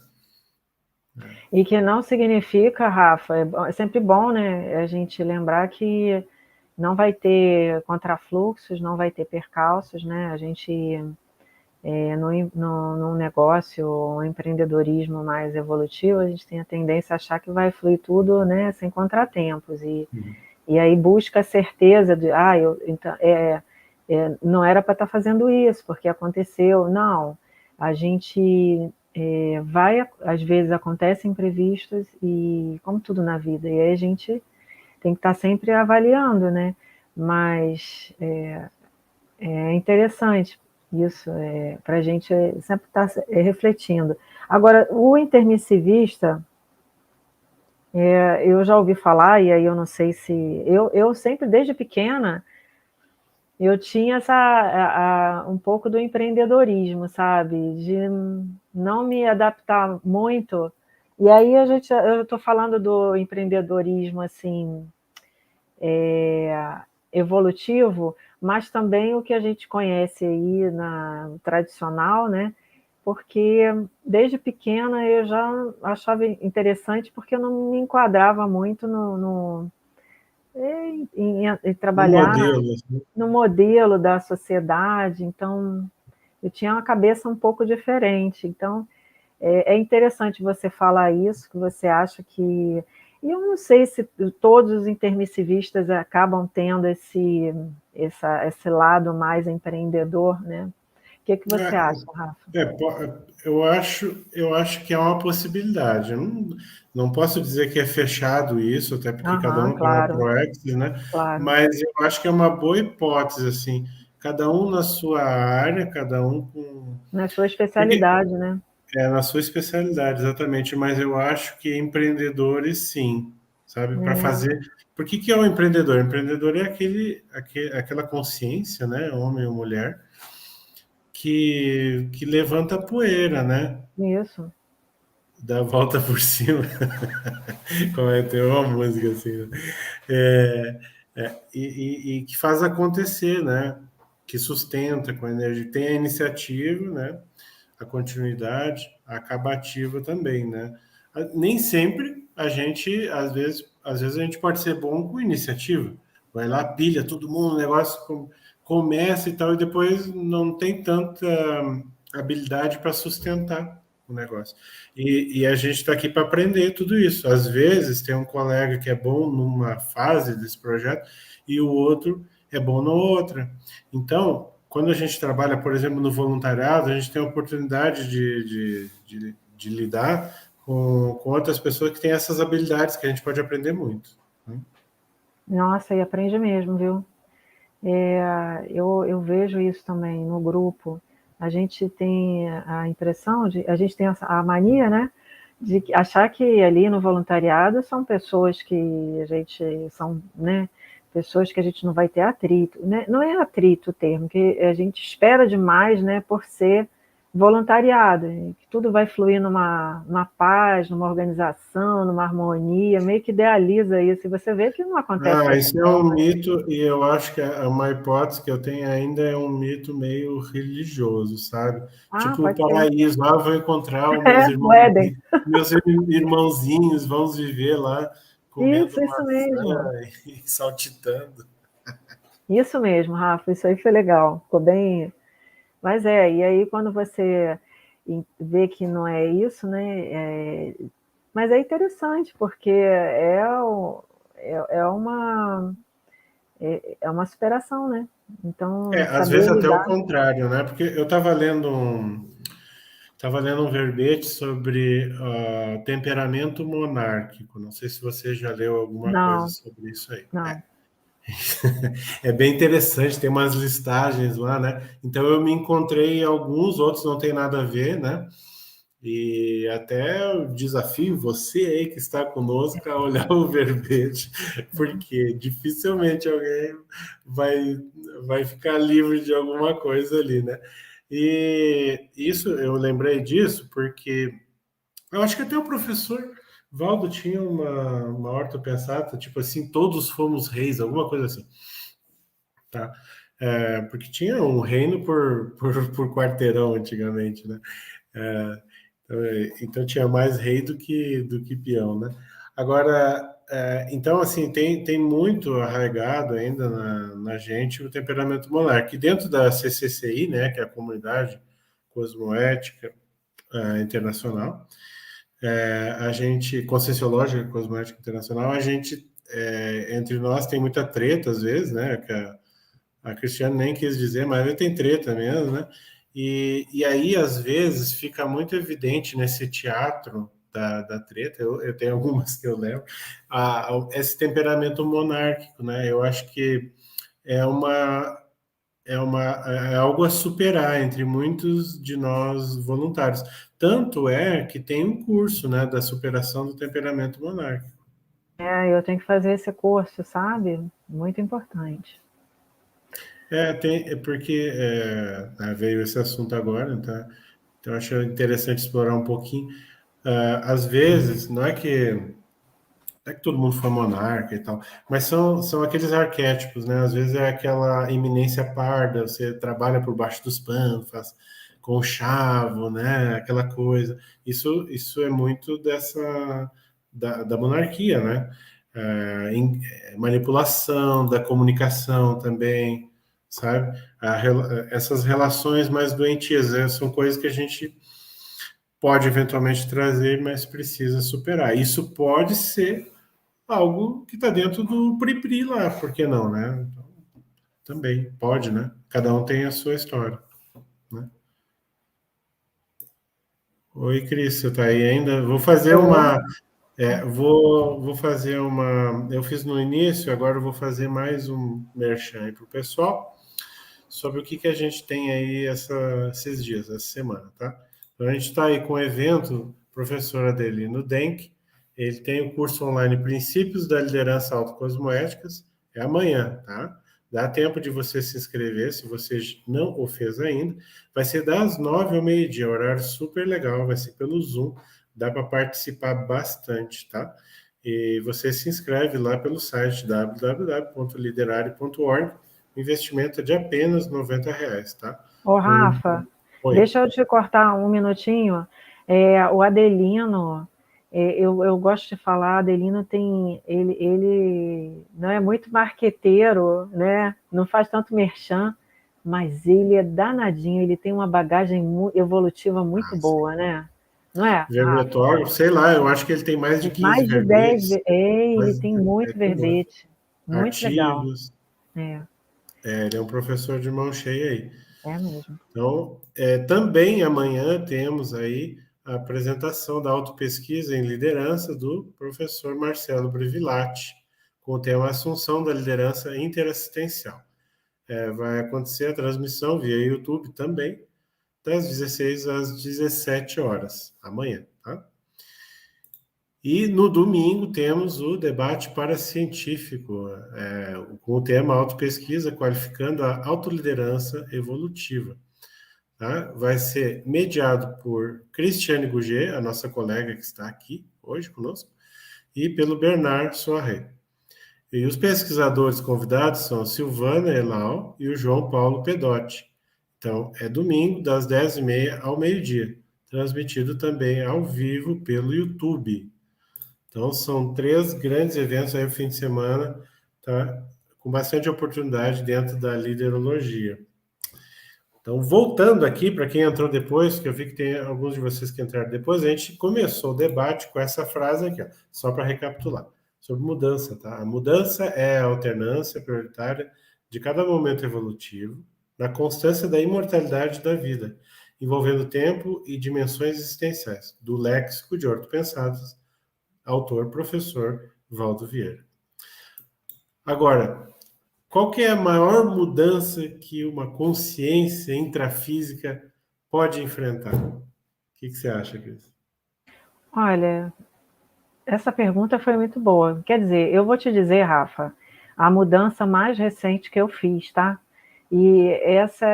E que não significa, Rafa, é sempre bom, né, a gente lembrar que não vai ter contrafluxos, não vai ter percalços, né? A gente, num negócio, um empreendedorismo mais evolutivo, a gente tem a tendência a achar que vai fluir tudo, né, sem contratempos. E aí busca a certeza de, então, não era para estar fazendo isso, porque aconteceu. Não, a gente às vezes acontecem imprevistos, e como tudo na vida, e aí a gente tem que estar sempre avaliando, né? Mas é interessante isso, para a gente sempre estar refletindo. Agora, o intermissivista, eu já ouvi falar, e aí eu não sei se... Eu sempre, desde pequena, eu tinha um pouco do empreendedorismo, sabe? De não me adaptar muito. E aí eu estou falando do empreendedorismo, assim, evolutivo, mas também o que a gente conhece aí na tradicional, né? Porque desde pequena eu já achava interessante, porque eu não me enquadrava muito em Um trabalhar modelo, assim. no modelo da sociedade. Então eu tinha uma cabeça um pouco diferente. Então é interessante você falar isso, que você acha que... E eu não sei se todos os intermissivistas acabam tendo esse lado mais empreendedor, né? O que você acha, Rafa? Eu acho que é uma possibilidade. Eu não posso dizer que é fechado isso, até porque cada Aham, um tem uma claro, proex, né? claro. Mas eu acho que é uma boa hipótese, assim, cada um na sua área, cada um com. Na sua Porque especialidade, né? na sua especialidade, exatamente, mas eu acho que empreendedores, sim, sabe, para É, fazer. Por que é o empreendedor? O empreendedor é aquela consciência, né, homem ou mulher, que levanta a poeira, né? isso. Dá a volta por cima. Como é, tem uma música assim, né? E que faz acontecer, né? Que sustenta com a energia. Tem a iniciativa, né? A continuidade, a acabativa também, né? Nem sempre a gente, às vezes a gente pode ser bom com iniciativa. Vai lá, pilha todo mundo, o negócio começa e tal, e depois não tem tanta habilidade para sustentar o negócio. E a gente está aqui para aprender tudo isso. Às vezes tem um colega que é bom numa fase desse projeto e o outro é bom na outra. Então, quando a gente trabalha, por exemplo, no voluntariado, a gente tem a oportunidade de lidar com outras pessoas que têm essas habilidades que a gente pode aprender muito, né? Nossa, e aprende mesmo, viu? Eu vejo isso também no grupo. A gente tem a impressão a gente tem a mania, né, de achar que ali no voluntariado são pessoas que a gente são, né, pessoas que a gente não vai ter atrito, né? Não é atrito o termo, que a gente espera demais, né, por ser voluntariado, que tudo vai fluir numa paz, numa organização, numa harmonia, meio que idealiza isso, e você vê que não acontece Ah, dessa isso é um forma, né? mito, e eu acho que uma hipótese que eu tenho ainda é um mito meio religioso, sabe? Ah, Tipo o pode ser. paraíso, ah, vou encontrar os É, o Éden. meus irmãozinhos, vamos viver lá comendo Isso maçã mesmo. e saltitando. Isso mesmo, Rafa, isso aí foi legal. Ficou bem. Mas e aí quando você vê que não é isso, né? Mas é interessante, porque é uma, é uma superação, né? É, Então, às vezes saber até o lidar. contrário, né? Porque eu estava lendo um verbete sobre temperamento monárquico. Não sei se você já leu alguma coisa Não, sobre isso aí. não. É bem interessante, tem umas listagens lá, né? Então eu me encontrei em alguns, outros não tem nada a ver, né? E até eu desafio você aí que está conosco a olhar o verbete, porque dificilmente alguém vai, vai ficar livre de alguma coisa ali, né? E isso eu lembrei disso porque eu acho que até o professor Valdo tinha uma horta pensata, tipo assim, todos fomos reis, alguma coisa assim, tá? É, porque tinha um reino por quarteirão antigamente, né? É, então tinha mais rei do que peão, né? Agora, então assim, tem muito arraigado ainda na gente o temperamento monárquico. E dentro da CCCI, né, que é a Comunidade Cosmoética Internacional, a gente, Conscienciológica Cosmoética Internacional, a gente, entre nós, tem muita treta às vezes, né, que a Cristiane nem quis dizer, mas ele tem treta mesmo, né? E aí, às vezes, fica muito evidente nesse teatro da treta, eu tenho algumas que eu lembro, esse temperamento monárquico, né? Eu acho que é uma, é algo a superar entre muitos de nós voluntários. Tanto é que tem um curso, né, da superação do temperamento monárquico. Eu tenho que fazer esse curso, sabe? Muito importante. É porque veio esse assunto agora, tá? Então, eu acho interessante explorar um pouquinho. Às vezes, não é que todo mundo foi monarca e tal, mas são aqueles arquétipos, né? Às vezes é aquela iminência parda, você trabalha por baixo dos panos, faz conchavo, né? Aquela coisa. Isso é muito da monarquia, né? Manipulação da comunicação também, sabe? Essas relações mais doentias, né? São coisas que a gente pode eventualmente trazer, mas precisa superar. Isso pode ser algo que está dentro do Pripri lá, por que não, né? Então, também pode, né? Cada um tem a sua história, né? Oi, Cris, você está aí ainda? Vou fazer Tô. vou fazer uma. Eu fiz no início, agora eu vou fazer mais um merchan aí para o pessoal sobre o que a gente tem aí esses dias, essa semana, tá? Então, a gente está aí com o evento, professor Adelino Denk, ele tem o curso online Princípios da Liderança Autocosmoéticas, é amanhã, tá? Dá tempo de você se inscrever, se você não o fez ainda. Vai ser das 9 ao meio-dia, horário super legal, vai ser pelo Zoom, dá para participar bastante, tá? E você se inscreve lá pelo site www.liderare.org. O investimento é de apenas R$ 90, tá? Ô, Um, Rafa, oi, deixa eu te cortar um minutinho. O Adelino, eu gosto de falar, Adelino tem, ele não é muito marqueteiro, né? Não faz tanto merchan, mas ele é danadinho, ele tem uma bagagem evolutiva muito boa, né? Não é, Rafa? verbetógrafo, sei lá, eu acho que ele tem mais de 15 Mais de 10, verbetes, ele mas tem muito tem muito. verbete, muito legal. Artigos, É, ele é um professor de mão cheia aí. é mesmo. Então, também amanhã temos aí a apresentação da autopesquisa em liderança do professor Marcelo Brivilati, com o tema Assunção da Liderança Interassistencial. Vai acontecer a transmissão via YouTube também, das 16 às 17 horas, amanhã, tá? E no domingo temos o debate paracientífico, com o tema autopesquisa, qualificando a autoliderança evolutiva. tá? Vai ser mediado por Cristiane Gouget, a nossa colega que está aqui hoje conosco, e pelo Bernard Soaré. E os pesquisadores convidados são a Silvana Elau e o João Paulo Pedotti. Então, é domingo, das 10h30 ao meio-dia, transmitido também ao vivo pelo YouTube. Então, são 3 grandes eventos aí no fim de semana, tá? Com bastante oportunidade dentro da liderologia. Então, voltando aqui, para quem entrou depois, que eu vi que tem alguns de vocês que entraram depois, a gente começou o debate com essa frase aqui, ó, só para recapitular, sobre mudança, tá? A mudança é a alternância prioritária de cada momento evolutivo, na constância da imortalidade da vida, envolvendo tempo e dimensões existenciais, do léxico de Horto Pensados, autor, professor Valdo Vieira. Agora, qual que é a maior mudança que uma consciência intrafísica pode enfrentar? O que você acha, Cris? Olha, essa pergunta foi muito boa. Quer dizer, eu vou te dizer, Rafa, a mudança mais recente que eu fiz, tá? E essa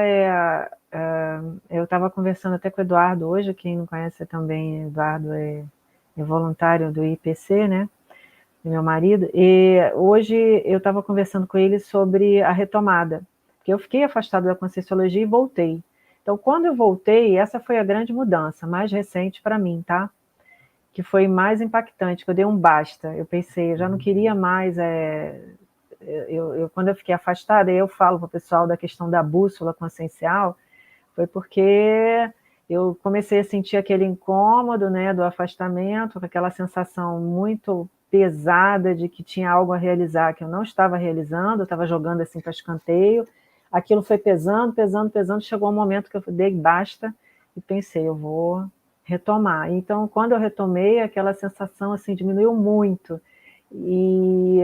eu estava conversando até com o Eduardo hoje, quem não conhece também, Eduardo é voluntário do IPC, né? Meu marido. E hoje eu estava conversando com ele sobre a retomada, porque eu fiquei afastada da Conscienciologia e voltei. Então, quando eu voltei, essa foi a grande mudança, mais recente para mim, tá? Que foi mais impactante, que eu dei um basta. Eu pensei, eu já não queria mais. Quando eu fiquei afastada, eu falo para o pessoal da questão da bússola consciencial, foi porque eu comecei a sentir aquele incômodo, né, do afastamento, com aquela sensação muito pesada de que tinha algo a realizar que eu não estava realizando, eu estava jogando assim para escanteio. Aquilo foi pesando, pesando, pesando, chegou um momento que eu dei basta e pensei, eu vou retomar. Então, quando eu retomei, aquela sensação assim diminuiu muito. E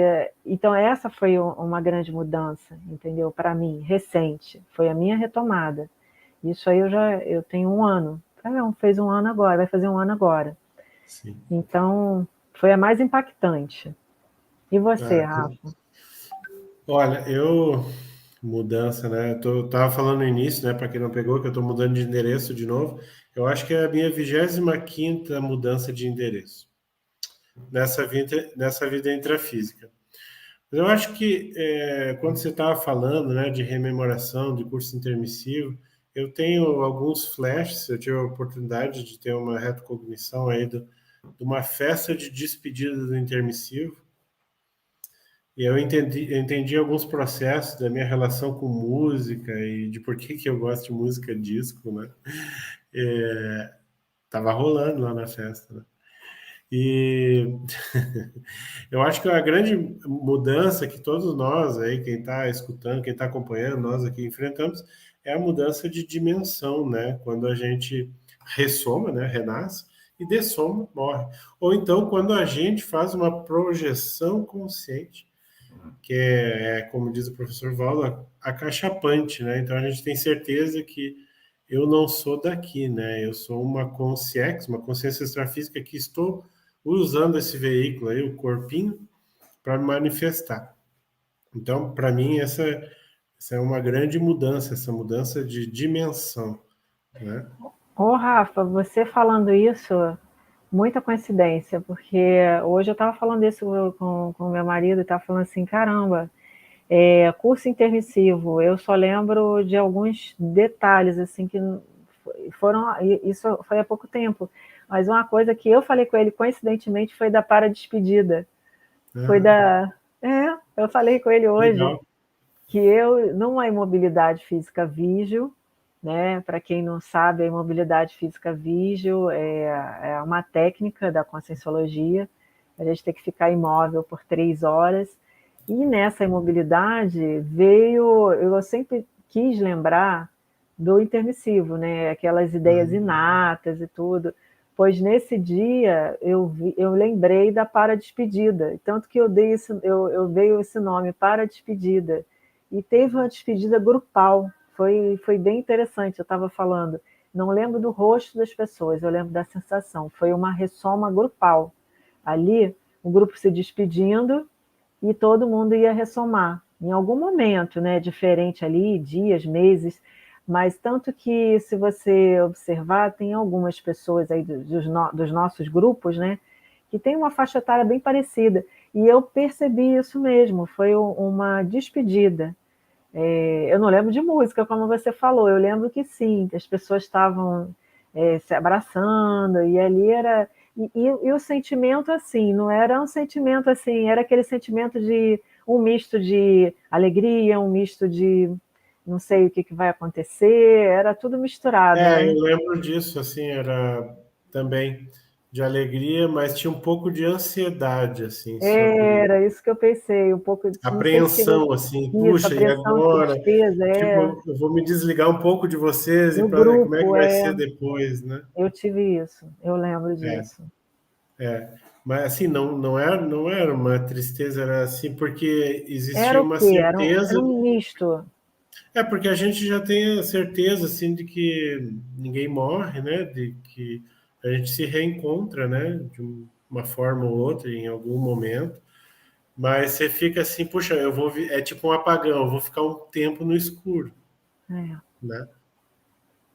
então essa foi uma grande mudança, entendeu? Para mim, recente, foi a minha retomada. Isso aí eu tenho 1 ano. Não, fez 1 ano agora, vai fazer 1 ano agora. Sim. Então, foi a mais impactante. E você, Ah, Rafa? olha, mudança, né? Eu tava falando no início, né? Para quem não pegou, que eu estou mudando de endereço de novo. Eu acho que é a minha 25ª mudança de endereço nessa vida intrafísica. Mas eu acho que quando você estava falando, né, de rememoração, de curso intermissivo, eu tenho alguns flashes. Eu tive a oportunidade de ter uma retrocognição aí de uma festa de despedida do intermissivo. E eu entendi alguns processos da minha relação com música e de por que eu gosto de música disco, né? Tava rolando lá na festa, né? E eu acho que a grande mudança que todos nós aí, quem está escutando, quem está acompanhando, nós aqui enfrentamos, é a mudança de dimensão, né? Quando a gente ressoma, né? Renasce e dessoma, morre. Ou então quando a gente faz uma projeção consciente, que como diz o professor Valdo, acachapante, né? Então a gente tem certeza que eu não sou daqui, né? Eu sou uma consciência, uma consciência extrafísica que estou usando esse veículo aí, o corpinho, para me manifestar. Então, para mim, essa é uma grande mudança, essa mudança de dimensão, né? Ô, Rafa, você falando isso, muita coincidência, porque hoje eu estava falando isso com meu marido e estava falando assim, caramba, curso intermissivo, eu só lembro de alguns detalhes, assim, que foram, isso foi há pouco tempo, mas uma coisa que eu falei com ele, coincidentemente, foi da para-despedida, foi da... eu falei com ele hoje, Legal. que eu, numa imobilidade física vígil, né, para quem não sabe, a imobilidade física vígil é uma técnica da Conscienciologia, a gente tem que ficar imóvel por 3 horas, e nessa imobilidade veio, eu sempre quis lembrar do intermissivo, né, aquelas ideias inatas e tudo, pois nesse dia eu lembrei da para-despedida, tanto que eu dei eu dei esse nome, para-despedida, e teve uma despedida grupal, foi bem interessante, eu estava falando, não lembro do rosto das pessoas, eu lembro da sensação, foi uma ressoma grupal, ali o grupo se despedindo e todo mundo ia ressomar, em algum momento, né, diferente ali, dias, meses, Mas tanto que, se você observar, tem algumas pessoas aí dos nossos grupos, né, que tem uma faixa etária bem parecida. E eu percebi isso mesmo, foi uma despedida. Eu não lembro de música, como você falou, eu lembro que sim, que as pessoas estavam se abraçando, e ali era... E o sentimento, assim, não era um sentimento assim, era aquele sentimento de um misto de alegria, um misto de não sei o que vai acontecer, era tudo misturado, Eu né? lembro disso, assim, era também de alegria, mas tinha um pouco de ansiedade, assim, sobre Era isso que eu pensei, um pouco, não sei se chegou apreensão, assim, isso, puxa, e apreensão, agora? tristeza, Tipo, eu vou me desligar um pouco de vocês e no para como é que grupo, vai ser depois, né? eu tive isso, eu lembro É, disso. mas assim, não era uma tristeza, era assim, porque Era existia o uma quê? Era certeza. um misto. Porque a gente já tem a certeza, assim, de que ninguém morre, né? De que a gente se reencontra, né? Uma forma ou outra, em algum momento. Mas você fica assim, puxa, é tipo um apagão, eu vou ficar um tempo no escuro, É. né?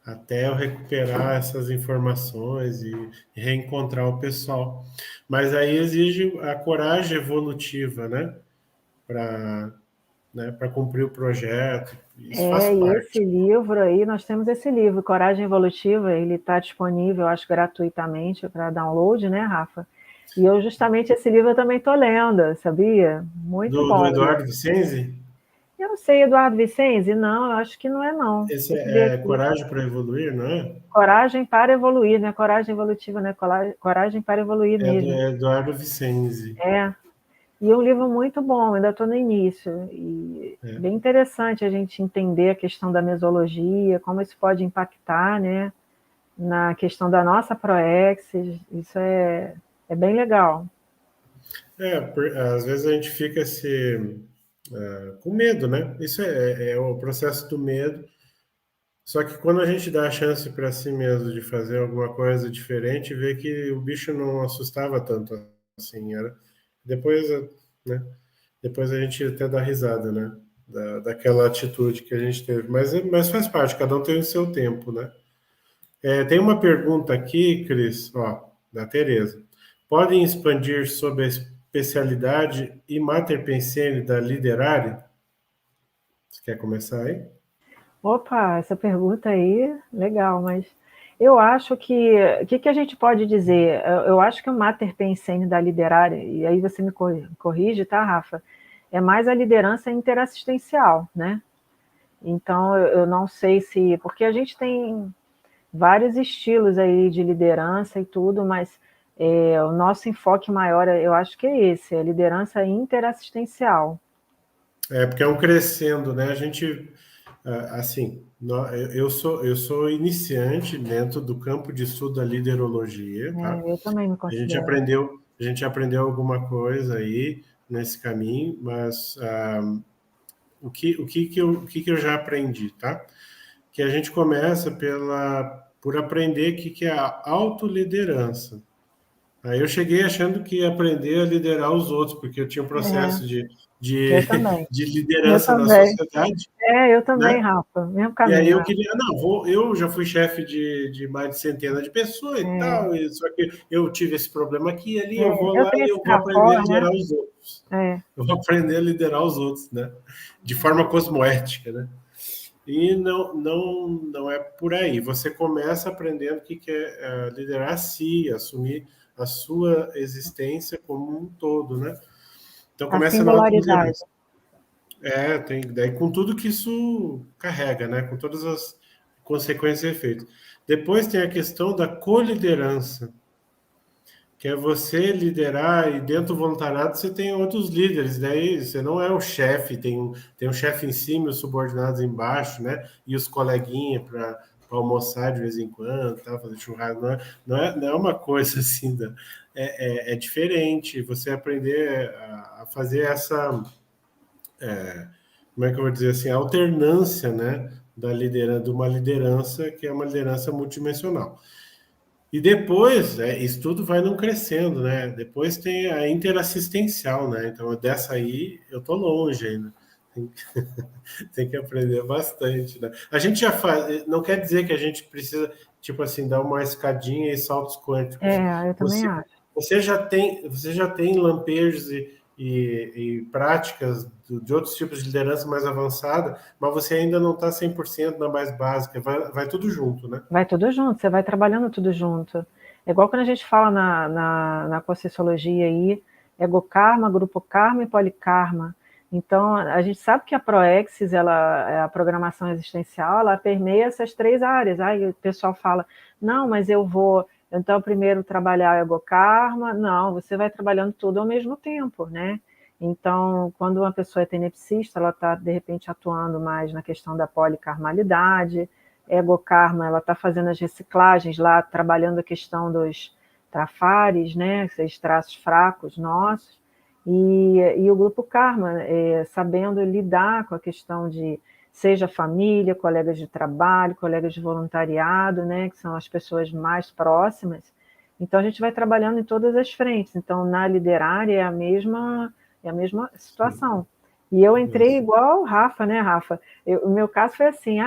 Até eu recuperar essas informações e reencontrar o pessoal. Mas aí exige a coragem evolutiva, Para, para cumprir o projeto. Isso faz E esse parte. livro aí, nós temos esse livro, Coragem Evolutiva, ele está disponível, acho, gratuitamente para download, né, Rafa? E eu, justamente, esse livro eu também estou lendo, sabia? Muito Do bom o livro. Eduardo Vicenzi? Eu não sei, Eduardo Vicenzi? Não, eu acho que não é, não. Esse Tem que ver é aqui. Coragem para Evoluir, não é? Coragem para Evoluir, né? Coragem Evolutiva, né? Coragem para Evoluir É do mesmo. Eduardo Vicenzi. É, e é um livro muito bom, ainda estou no início, e bem É. interessante a gente entender a questão da mesologia, como isso pode impactar, né, na questão da nossa proexis, isso é bem legal. Às vezes a gente fica com medo, né? Isso é o processo do medo. Só que quando a gente dá a chance para si mesmo de fazer alguma coisa diferente, vê que o bicho não assustava tanto assim. Depois, né? Depois a gente até dá risada, né? Daquela atitude que a gente teve. Mas faz parte, cada um tem o seu tempo, né? Tem uma pergunta aqui, Cris, ó, da Tereza. Podem expandir sobre a especialidade e mater pensene da Liderare? Você quer começar aí? Opa, essa pergunta aí, legal, mas eu acho que, o que a gente pode dizer? Eu acho que o Mater Pensene da Liderare, e aí você me corrige, tá, Rafa? É mais a liderança interassistencial, né? Então, eu não sei se... Porque a gente tem vários estilos aí de liderança e tudo, mas o nosso enfoque maior, eu acho que é esse, é a liderança interassistencial. Porque é um crescendo, né? A gente, assim, eu sou iniciante dentro do campo de estudo da liderologia, tá? Eu também me considero. A gente aprendeu alguma coisa aí nesse caminho, mas o que eu já aprendi, tá? Que a gente começa por aprender o que é a autoliderança. Aí eu cheguei achando que ia aprender a liderar os outros, porque eu tinha um É, processo de, eu também. de Eu liderança na também. sociedade, Eu também, né? Rafa. Mesmo E aí caminho. eu queria, não, eu já fui chefe de mais de centenas de pessoas e É, tal, só que eu tive esse problema aqui e ali, eu vou eu lá tenho e esse eu vou aprender a rapport, né? liderar os outros. É, Eu vou aprender a liderar os outros, né? De forma cosmoética, né? E não é por aí. Você começa aprendendo o que é liderar a si, assumir a sua existência como um todo, né? Então a começa na singularidade. autoliderança. Tem daí com tudo que isso carrega, né? Com todas as consequências e efeitos. Depois tem a questão da coliderança, que é você liderar, e dentro do voluntariado você tem outros líderes, daí você não é o chefe, tem um chefe em cima e os subordinados embaixo, né? E os coleguinhas para almoçar de vez em quando, tá? Fazer churrasco, não é uma coisa assim, é diferente você aprender a fazer essa, como é que eu vou dizer assim, alternância, né? De uma liderança que é uma liderança multidimensional. E depois, isso tudo vai não crescendo, né? Depois tem a interassistencial, né? Então, dessa aí, eu tô longe ainda. Tem que aprender bastante, né? A gente já faz, não quer dizer que a gente precisa, tipo assim, dar uma escadinha e saltos quânticos. Eu também Você, acho. você já tem lampejos e práticas de outros tipos de liderança mais avançada, mas você ainda não está 100% na mais básica. Vai tudo junto, né? Vai tudo junto, você vai trabalhando tudo junto. É igual quando a gente fala na Conscienciologia aí, egokarma, grupo karma e polikarma. Então, a gente sabe que a Proexis, a programação existencial, ela permeia essas três áreas. Aí o pessoal fala, não, mas eu vou, então, primeiro trabalhar egokarma. Não, você vai trabalhando tudo ao mesmo tempo, né? Então, quando uma pessoa é tenepsista, ela está, de repente, atuando mais na questão da policarmalidade. Egokarma, ela está fazendo as reciclagens lá, trabalhando a questão dos trafares, né, esses traços fracos nossos, e o grupo Karma, sabendo lidar com a questão de, seja família, colegas de trabalho, colegas de voluntariado, né, que são as pessoas mais próximas. Então, a gente vai trabalhando em todas as frentes. Então, na liderária é a mesma situação. E eu entrei Nossa. igual o Rafa, né, Rafa? O meu caso foi assim,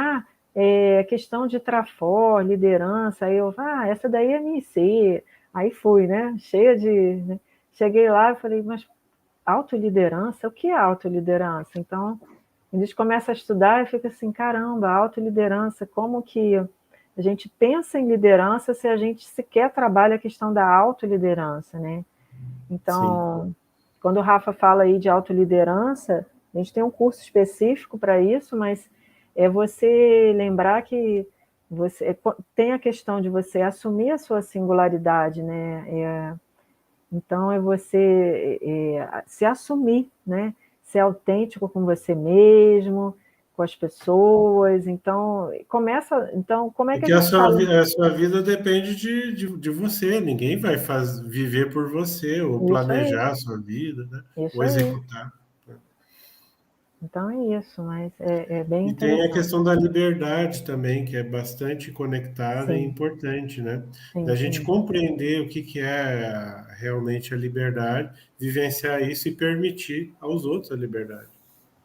questão de trafor, liderança, aí eu, essa daí é minha IC. Aí fui, né, cheia de... Né? Cheguei lá e falei, mas autoliderança? O que é autoliderança? Então, a gente começa a estudar e fica assim, caramba, autoliderança, como que a gente pensa em liderança se a gente sequer trabalha a questão da autoliderança, né? Sim. Então, quando o Rafa fala aí de autoliderança, a gente tem um curso específico para isso, mas é você lembrar que você tem a questão de você assumir a sua singularidade, né? Então, é você se assumir, né? Ser autêntico com você mesmo, com as pessoas. Então, como é que a Porque a gente sua, fala a sua vida depende de você, ninguém vai viver por você, ou isso aí? planejar a sua vida, né? Isso Ou aí. executar. Então é isso, mas é bem E tem a interessante. questão da liberdade também, que é bastante conectada e Sim, importante, né? sim, Da gente sim. compreender o que que é realmente a liberdade, vivenciar isso e permitir aos outros a liberdade.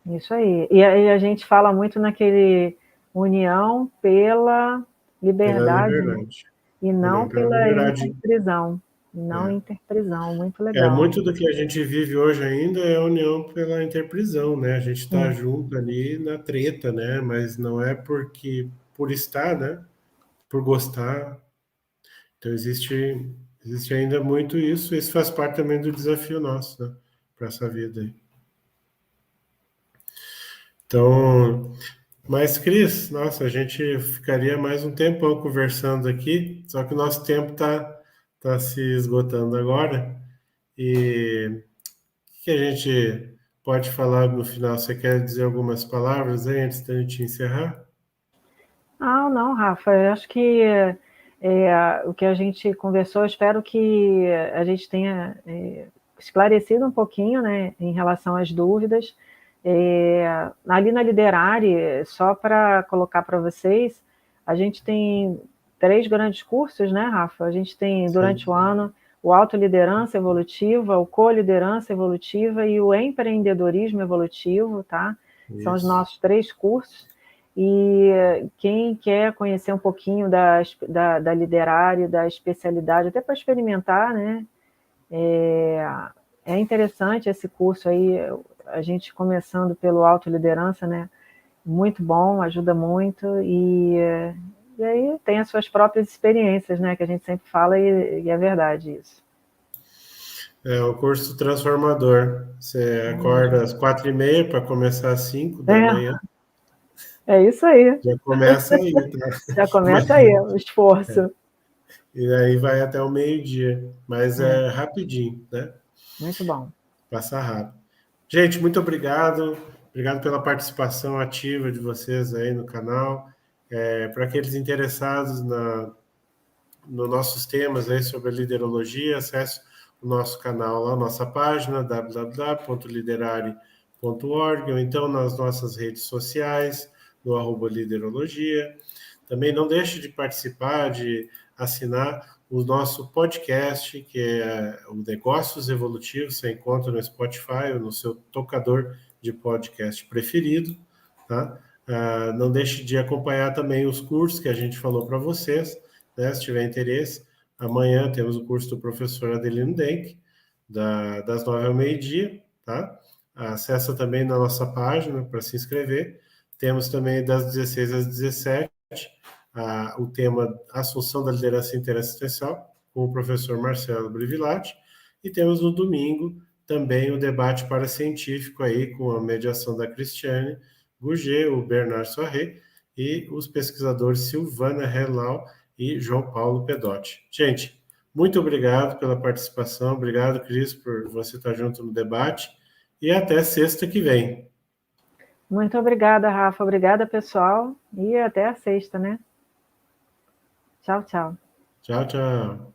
Isso aí. E aí a gente fala muito naquele união pela Pela liberdade, né? liberdade. E não União pela pela liberdade. interprisão. Não É. interprisão, muito legal. Muito do que a gente vive hoje ainda é a união pela interprisão, né? A gente está Sim, junto ali na treta, né? Mas não é por estar, né? Por gostar. Então existe ainda muito isso. Isso faz parte também do desafio nosso, né? Para essa vida aí. Então, mas Cris, nossa, a gente ficaria mais um tempão conversando aqui, só que o nosso tempo tá se esgotando agora. E que a gente pode falar no final? Você quer dizer algumas palavras aí antes da gente encerrar? Não, Rafa, eu acho que o que a gente conversou, eu espero que a gente tenha esclarecido um pouquinho, né, em relação às dúvidas. Ali na Liderare, só para colocar para vocês, a gente tem 3 grandes cursos, né, Rafa? A gente tem, durante Sim, o ano, o Autoliderança Evolutiva, o Co-Liderança Evolutiva e o Empreendedorismo Evolutivo, tá? São os isso. nossos 3 cursos. E quem quer conhecer um pouquinho da Liderare, da especialidade, até para experimentar, né? É interessante esse curso aí, a gente começando pelo autoliderança, né? Muito bom, ajuda muito, e aí tem as suas próprias experiências, né? Que a gente sempre fala, e é verdade isso. É o curso transformador. Você É acorda mesmo. às 4h30 para começar às 5 da manhã. É, é isso aí. Já começa aí, tá? Já Mas, começa aí o esforço. e aí vai até o meio-dia. Mas É, é rapidinho, né? muito bom. Passa rápido. Gente, muito obrigado. Obrigado pela participação ativa de vocês aí no canal. Para aqueles interessados nos nossos temas aí sobre a liderologia, acesse o nosso canal lá, nossa página www.liderare.org ou então nas nossas redes sociais, no @liderologia. Também não deixe de participar, de assinar o nosso podcast, que é o Negócios Evolutivos, você encontra no Spotify ou no seu tocador de podcast preferido, tá? Não deixe de acompanhar também os cursos que a gente falou para vocês, né? Se tiver interesse, amanhã temos o curso do professor Adelino Denk, das 9 ao meio-dia, tá? Acessa também na nossa página para se inscrever. Temos também das 16 às 17, o tema Assunção da Liderança Interassistencial, com o professor Marcelo Brivilati. E temos no domingo também o debate paracientífico aí, com a mediação da Cristiane Gouget, o Bernard Soiré e os pesquisadores Silvana Relau e João Paulo Pedotti. Gente, muito obrigado pela participação, obrigado, Cris, por você estar junto no debate, e até sexta que vem. Muito obrigada, Rafa, obrigada, pessoal, e até a sexta, né? Tchau, tchau. Tchau, tchau.